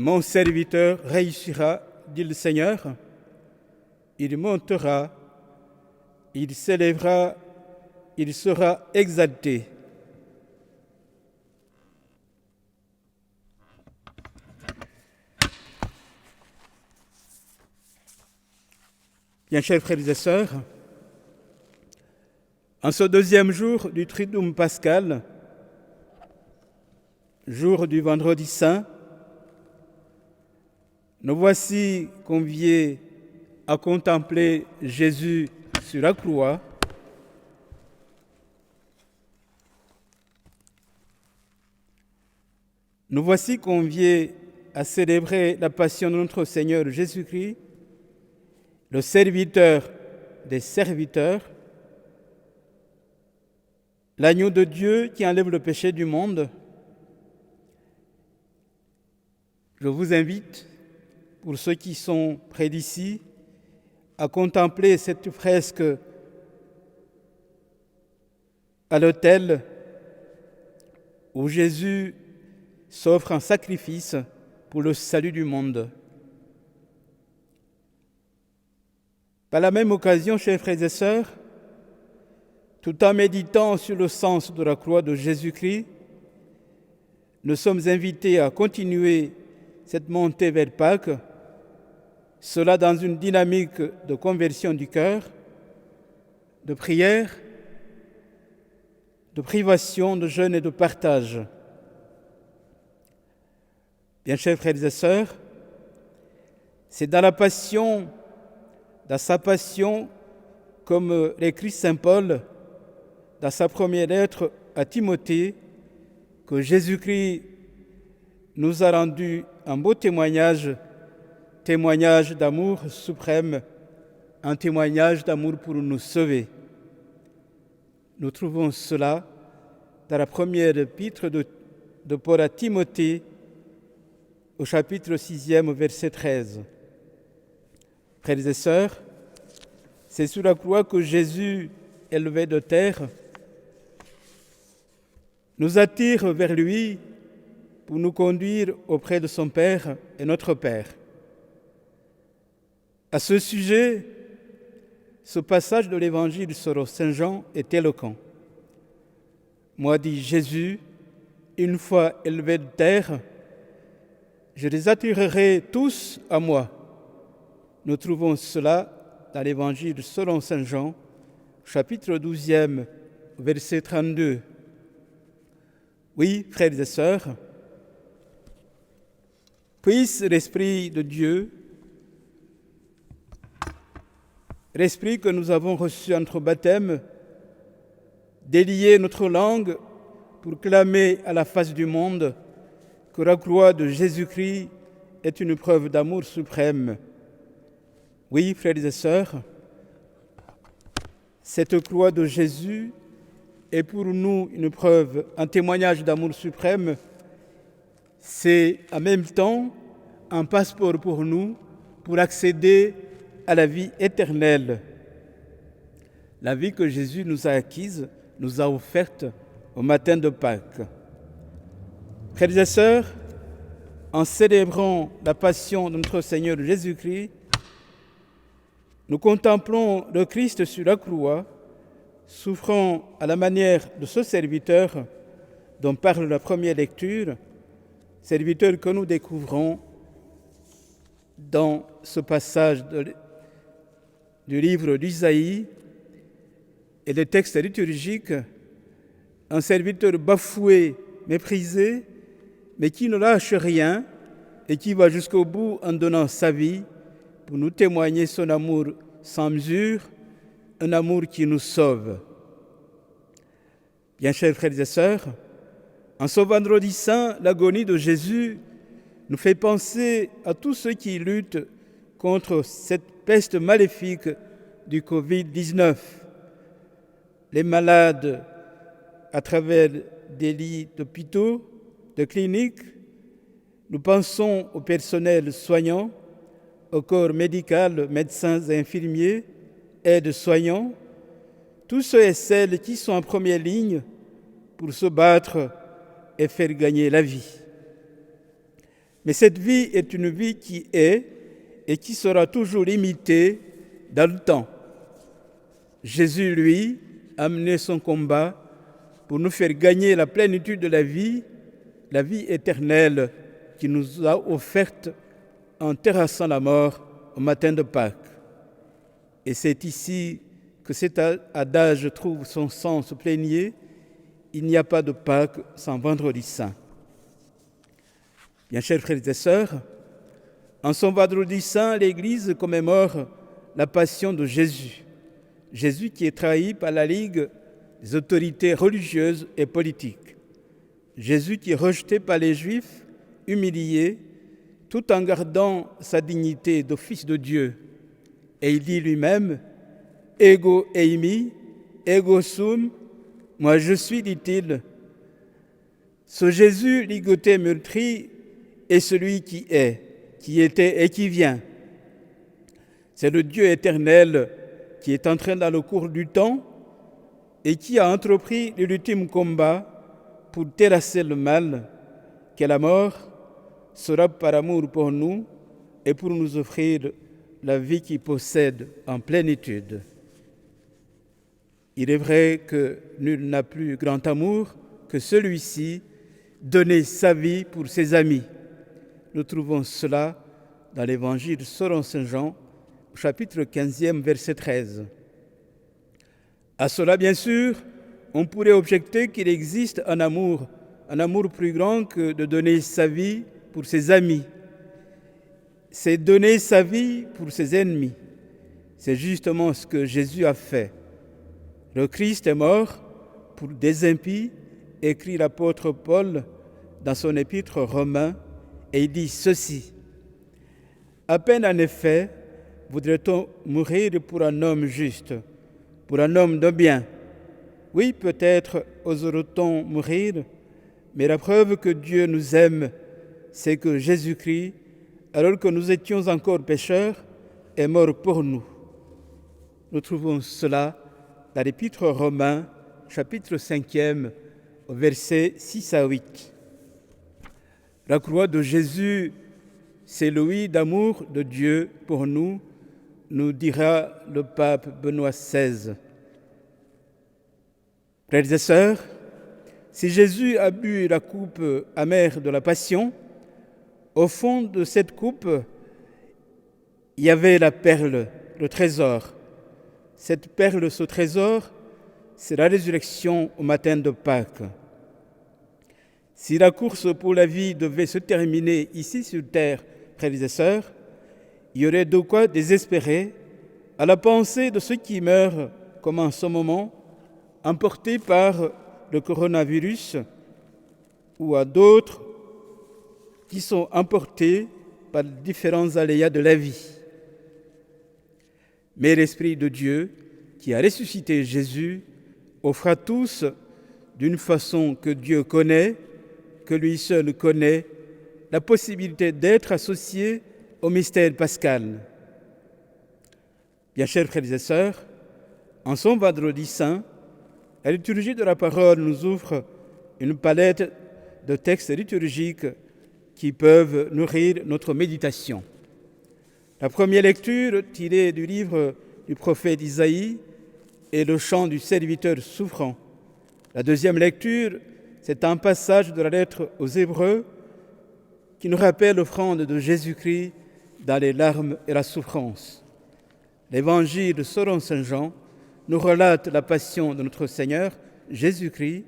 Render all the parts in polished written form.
Mon serviteur réussira, dit le Seigneur. Il montera, il s'élèvera, il sera exalté. Bien, chers frères et sœurs, en ce deuxième jour du Triduum pascal, jour du Vendredi Saint, nous voici conviés à contempler Jésus sur la croix. Nous voici conviés à célébrer la passion de notre Seigneur Jésus-Christ, le serviteur des serviteurs, l'agneau de Dieu qui enlève le péché du monde. Je vous invite, pour ceux qui sont près d'ici, à contempler cette fresque à l'autel où Jésus s'offre en sacrifice pour le salut du monde. Par la même occasion, chers frères et sœurs, tout en méditant sur le sens de la croix de Jésus-Christ, nous sommes invités à continuer cette montée vers Pâques, cela dans une dynamique de conversion du cœur, de prière, de privation, de jeûne et de partage. Bien, chers frères et sœurs, c'est dans sa passion, comme l'écrit saint Paul dans sa première lettre à Timothée, que Jésus-Christ nous a rendu un beau témoignage d'amour suprême, un témoignage d'amour pour nous sauver. Nous trouvons cela dans la première épître de Paul à Timothée, au chapitre 6e, verset 13. Frères et sœurs, c'est sur la croix que Jésus, élevé de terre, nous attire vers lui pour nous conduire auprès de son Père et notre Père. À ce sujet, ce passage de l'Évangile selon saint Jean est éloquent. Moi, dit Jésus, une fois élevé de terre, je les attirerai tous à moi. Nous trouvons cela dans l'Évangile selon saint Jean, chapitre 12e, verset 32. Oui, frères et sœurs, puisse l'Esprit de Dieu, l'Esprit que nous avons reçu à notre baptême, délier notre langue pour clamer à la face du monde que la croix de Jésus-Christ est une preuve d'amour suprême. Oui, frères et sœurs, cette croix de Jésus est pour nous une preuve, un témoignage d'amour suprême. C'est en même temps un passeport pour nous pour accéder à la vie éternelle. La vie que Jésus nous a acquise, nous a offerte au matin de Pâques. Frères et sœurs, en célébrant la passion de notre Seigneur Jésus-Christ, nous contemplons le Christ sur la croix, souffrant à la manière de ce serviteur dont parle la première lecture, serviteur que nous découvrons dans ce passage du livre d'Isaïe et des textes liturgiques, un serviteur bafoué, méprisé, mais qui ne lâche rien et qui va jusqu'au bout en donnant sa vie pour nous témoigner son amour sans mesure, un amour qui nous sauve. Bien, chers frères et sœurs, en ce vendredi saint, l'agonie de Jésus nous fait penser à tous ceux qui luttent contre cette peste maléfique du Covid-19. Les malades à travers des lits d'hôpitaux, de cliniques, nous pensons au personnel soignant, au corps médical, médecins et infirmiers, aides-soignants, tous ceux et celles qui sont en première ligne pour se battre et faire gagner la vie. Mais cette vie est une vie qui est et qui sera toujours limitée dans le temps. Jésus, lui, a mené son combat pour nous faire gagner la plénitude de la vie éternelle qu'il nous a offerte en terrassant la mort au matin de Pâques. Et c'est ici que cet adage trouve son sens plénier. Il n'y a pas de Pâques sans Vendredi saint. Bien chers frères et sœurs, en son Vendredi saint, l'Église commémore la passion de Jésus. Jésus qui est trahi par la Ligue des autorités religieuses et politiques. Jésus qui est rejeté par les Juifs, humilié, tout en gardant sa dignité de fils de Dieu. Et il dit lui-même, « Ego eimi, ego sum », moi je suis, dit-il. Ce Jésus ligoté, meurtri, est celui qui est, qui était et qui vient. C'est le Dieu éternel qui est entré dans le cours du temps et qui a entrepris l'ultime combat pour terrasser le mal, que la mort sera par amour pour nous et pour nous offrir la vie qu'il possède en plénitude. Il est vrai que nul n'a plus grand amour que celui-ci, donner sa vie pour ses amis. Nous trouvons cela dans l'Évangile selon Saint Jean, chapitre 15e, verset 13. À cela, bien sûr, on pourrait objecter qu'il existe un amour plus grand que de donner sa vie pour ses amis. C'est donner sa vie pour ses ennemis. C'est justement ce que Jésus a fait. Le Christ est mort pour des impies, écrit l'apôtre Paul dans son épître romain, et il dit ceci. À peine en effet voudrait-on mourir pour un homme juste, pour un homme de bien. Oui, peut-être oserait-on mourir, mais la preuve que Dieu nous aime, c'est que Jésus-Christ, alors que nous étions encore pécheurs, est mort pour nous. Nous trouvons cela dans l'Épître aux Romains, chapitre 5e, versets 6 à 8. La croix de Jésus, c'est l'ouïe d'amour de Dieu pour nous, nous dira le pape Benoît XVI. Frères et sœurs, si Jésus a bu la coupe amère de la Passion, au fond de cette coupe, il y avait la perle, le trésor. Cette perle, ce trésor, c'est la résurrection au matin de Pâques. Si la course pour la vie devait se terminer ici sur terre, frères et sœurs, il y aurait de quoi désespérer à la pensée de ceux qui meurent, comme en ce moment, emportés par le coronavirus, ou à d'autres qui sont emportés par différents aléas de la vie. Mais l'Esprit de Dieu, qui a ressuscité Jésus, offre à tous, d'une façon que Dieu connaît, que lui seul connaît, la possibilité d'être associé au mystère pascal. Bien chers frères et sœurs, en son Vendredi saint, la liturgie de la parole nous ouvre une palette de textes liturgiques qui peuvent nourrir notre méditation. La première lecture, tirée du livre du prophète Isaïe, est le chant du serviteur souffrant. La deuxième lecture, c'est un passage de la lettre aux Hébreux qui nous rappelle l'offrande de Jésus-Christ dans les larmes et la souffrance. L'Évangile selon Saint Jean nous relate la passion de notre Seigneur Jésus-Christ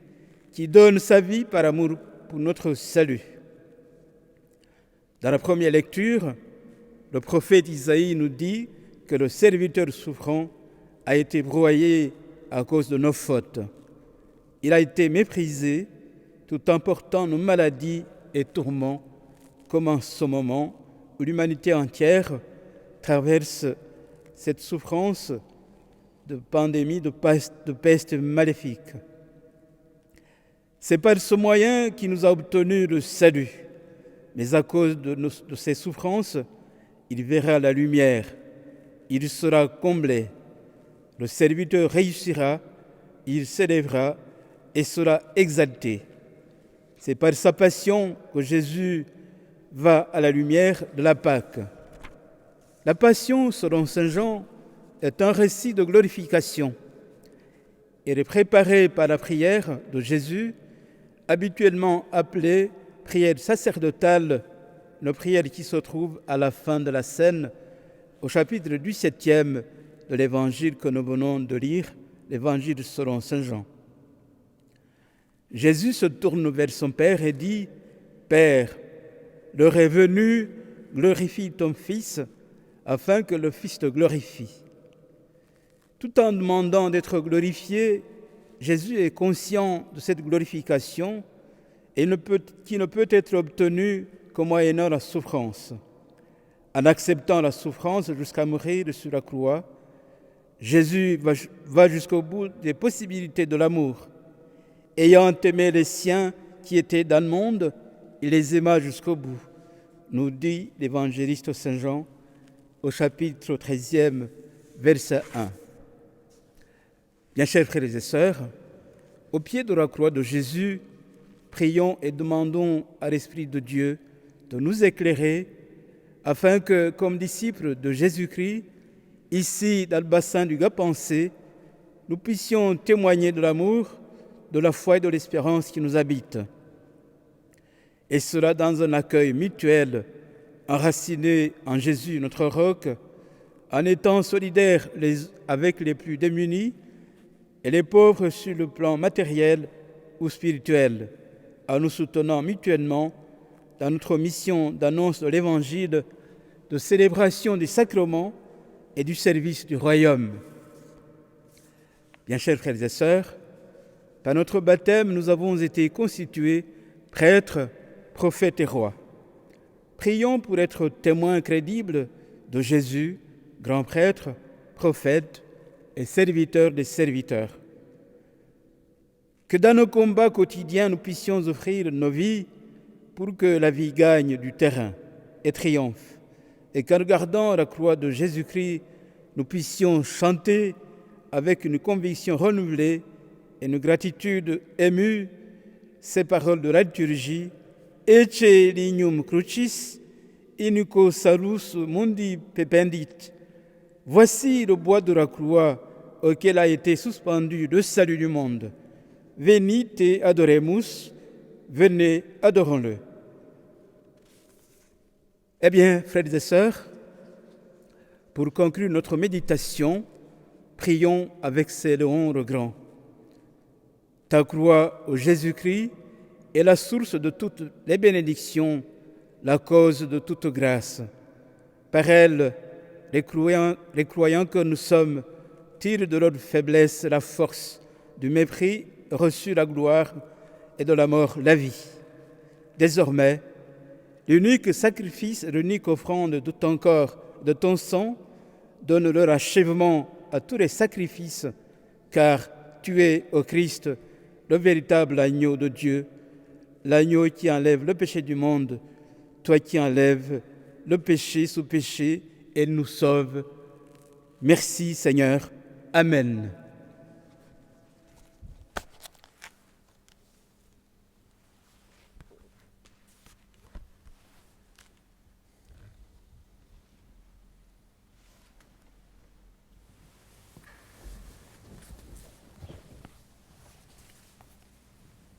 qui donne sa vie par amour pour notre salut. Dans la première lecture, le prophète Isaïe nous dit que le serviteur souffrant a été broyé à cause de nos fautes. Il a été méprisé tout en portant nos maladies et tourments, comme en ce moment où l'humanité entière traverse cette souffrance de pandémie, de peste maléfique. C'est par ce moyen qu'il nous a obtenu le salut, mais à cause de ces souffrances, il verra la lumière, il sera comblé, le serviteur réussira, il s'élèvera et sera exalté. C'est par sa passion que Jésus va à la lumière de la Pâque. La Passion, selon saint Jean, est un récit de glorification. Elle est préparée par la prière de Jésus, habituellement appelée prière sacerdotale, une prière qui se trouve à la fin de la scène, au chapitre 17e de l'évangile que nous venons de lire, l'évangile selon saint Jean. Jésus se tourne vers son Père et dit « Père, l'heure est venue, glorifie ton Fils, afin que le Fils te glorifie. » Tout en demandant d'être glorifié, Jésus est conscient de cette glorification et qui ne peut être obtenue qu'en moyennant la souffrance. En acceptant la souffrance jusqu'à mourir sur la croix, Jésus va jusqu'au bout des possibilités de l'amour. Ayant aimé les siens qui étaient dans le monde, il les aima jusqu'au bout, nous dit l'évangéliste saint Jean au chapitre 13e, verset 1. Bien chers frères et sœurs, au pied de la croix de Jésus, prions et demandons à l'Esprit de Dieu de nous éclairer afin que, comme disciples de Jésus-Christ, ici dans le bassin du Gap-Pensée, nous puissions témoigner de l'amour, de la foi et de l'espérance qui nous habitent. Et cela dans un accueil mutuel, enraciné en Jésus, notre roc, en étant solidaires avec les plus démunis et les pauvres sur le plan matériel ou spirituel, en nous soutenant mutuellement dans notre mission d'annonce de l'Évangile, de célébration des sacrements et du service du royaume. Bien chers frères et sœurs, par notre baptême, nous avons été constitués prêtres, prophètes et rois. Prions pour être témoins crédibles de Jésus, grand prêtre, prophète et serviteur des serviteurs. Que dans nos combats quotidiens, nous puissions offrir nos vies pour que la vie gagne du terrain et triomphe, et qu'en regardant la croix de Jésus-Christ, nous puissions chanter avec une conviction renouvelée et une gratitude émue ces paroles de la liturgie « Ecce lignum crucis, inico salus mundi pependit » Voici le bois de la croix auquel a été suspendu le salut du monde. Venite adoremus, venez, adorons-le. Eh bien, frères et sœurs, pour conclure notre méditation, prions avec ces Léon le Grand. Ta croix, ô Jésus-Christ, est la source de toutes les bénédictions, la cause de toute grâce. Par elle, les croyants que nous sommes tirent de leur faiblesse la force, du mépris reçu la gloire et de la mort la vie. Désormais, l'unique sacrifice et l'unique offrande de ton corps, de ton sang, donne leur achèvement à tous les sacrifices, car tu es, ô Christ, le véritable agneau de Dieu, l'agneau qui enlève le péché du monde, toi qui enlèves le péché sous péché et nous sauve. Merci Seigneur. Amen.